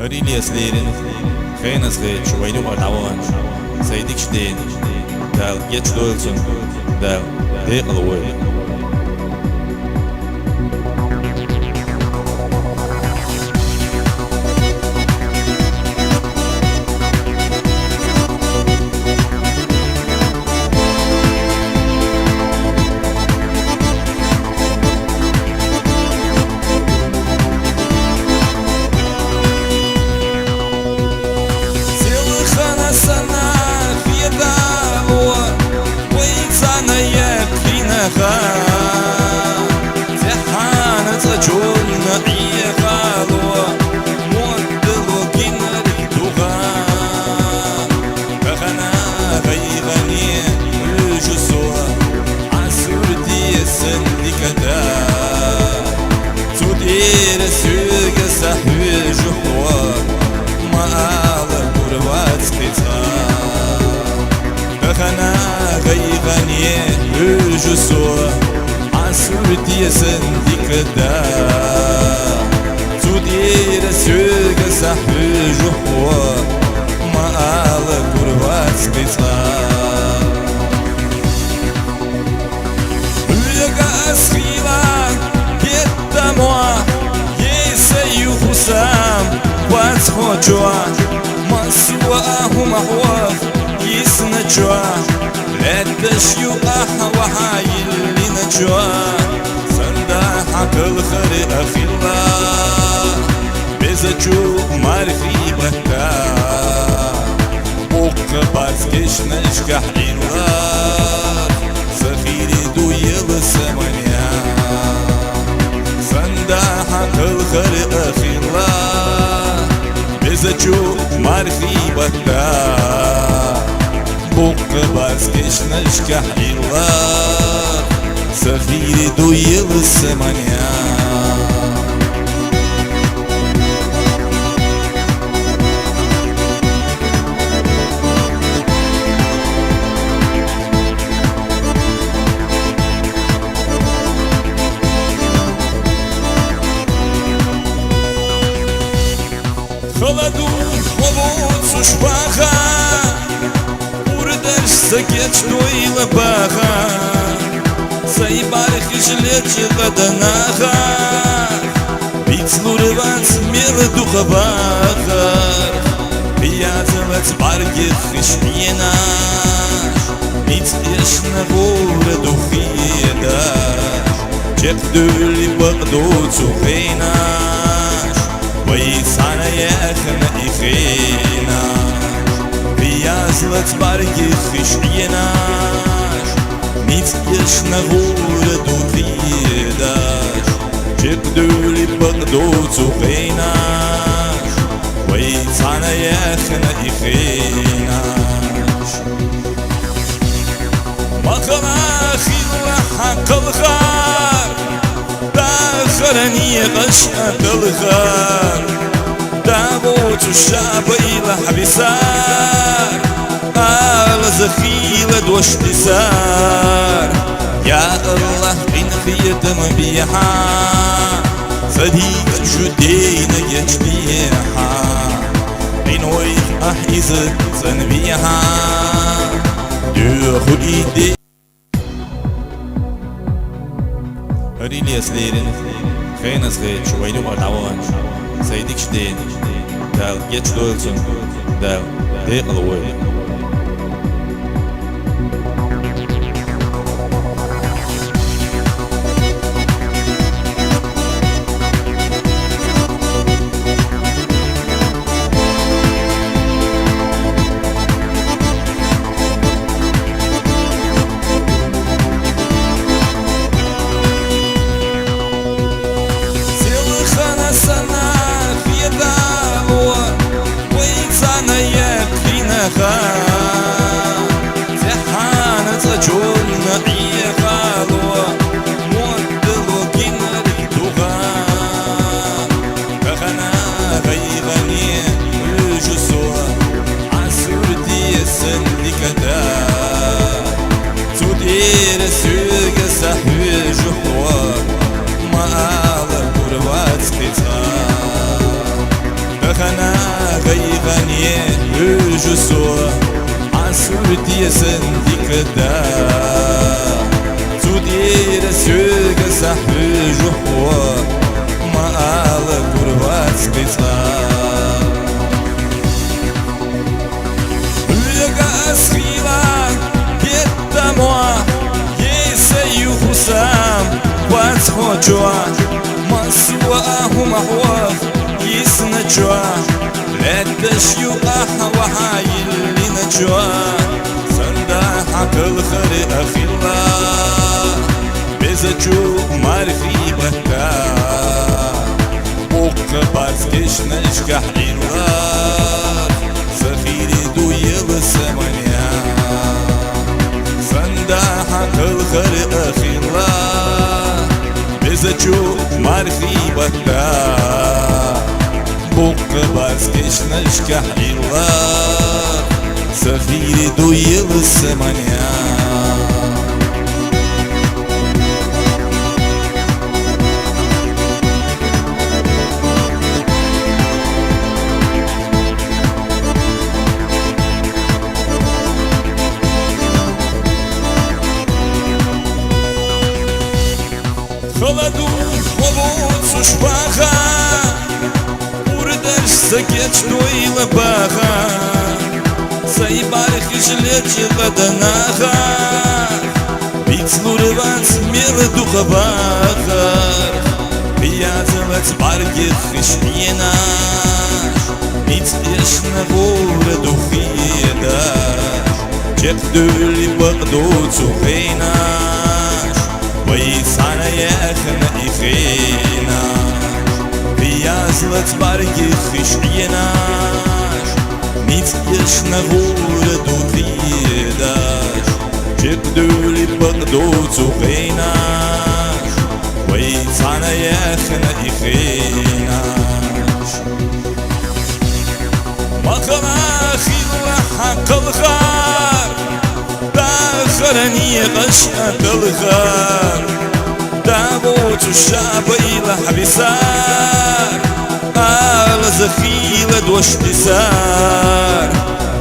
Rilias lerin, Genas geç, Waynu Ardawan, Saydik Shtein, Dal Geç Dolson, Dal Deqalway. زحانة جولنا إيه غالوا مودلو كنا ريدوغا فغنا غيغني الجسوة عسور دي سندكدا تدير سوق سحوي جحوة ما آل قروات قطا فغنا غيغني الجسوة عسودي سندكدا تدير سوق سحوي جحوة ما آل قروات قطا لقى أسخيلا يدموا يسيو خسام واتخوجوا ما سواه محوف يسنجوا لا تشيو أحوها يلي نجوا سندا حق الخير أخي الله بزجو معرفي بكتا وقبات كيش نشكح الله سخيري دو يلسمنيا سندا حق الخير أخي الله بزجو معرفي بكتا وقبات كيش نشكح الله سخيري دو يلسمنيا Холоду, хлопот, сушпаха Урдаш сакеч дуила баха Заебарих и жилетчи гаданаха Бицлурыван смело духа баха Пиязывать баргих и шпинаш Биц еш на горе духиедаш Чек дюли багдут сухейнаш ويسعنا ياخنا إخينا بيازلت بارجي خشعيناش ميتيشنا غورة دوخيداش جبدولي بقدوت وخيناش ويسعنا ياخنا إخيناش مقنا خيلا حق الخار داخلني غشقة الغار دابوت الشعب إلى حبسار آل زخيلة دوش تسار يا الله إن خيتم بيحا صديق جدين يجبيحا إن ويخ أحيزت سنبيحا دوخ إيدي Rilias lerin, Genas geç, Waynu Ardawan, Saydik Shtein, Dal Geç Dolson, Dal Deqalway. خا جسو عسود يسندك دا تدير سوق سحب جحوة ما على كربات قصار لقى سخيلة يتموع يسيو خسام واتخو جوا مسواه محواه يسنجوا لا تشيو أحوها يلي نجوا صنداحك الخري أخي الله بزجو مارفي بكا وقبات كش نشكح الله سخيري دو يبسمنيا صنداحك الخري أخي الله بزجو مارفي بكا وقبات كش نشكح الله سخيري دو يبسمنيا Холоду ховут сушпаха Урдаш сакеч дуила баха Заебарих и жилетчи ладанаха Бицлурыван смело духа баха Пиязывать баргих ишьенаш Мицтеш на горе духи едаш Чек дюли багдут сухейнаш ويسعنا ياخنا إخينا بيازلت بارجي خشعيناش ميتيشنا غورة دوخيداش جبدولي بقدوت وخيناش ويسعنا ياخنا إخيناش مقنا خيلا حق الخار داخلني غشقة الغار دابوت الشعب إلى حبسار آل زخيلة دوش تسار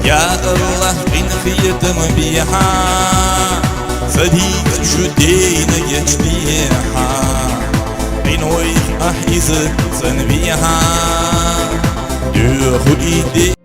يا الله إن خيتم بيحا صديق جدين يجبيحا إن ويخ أحيز صنبيحا دو خديدي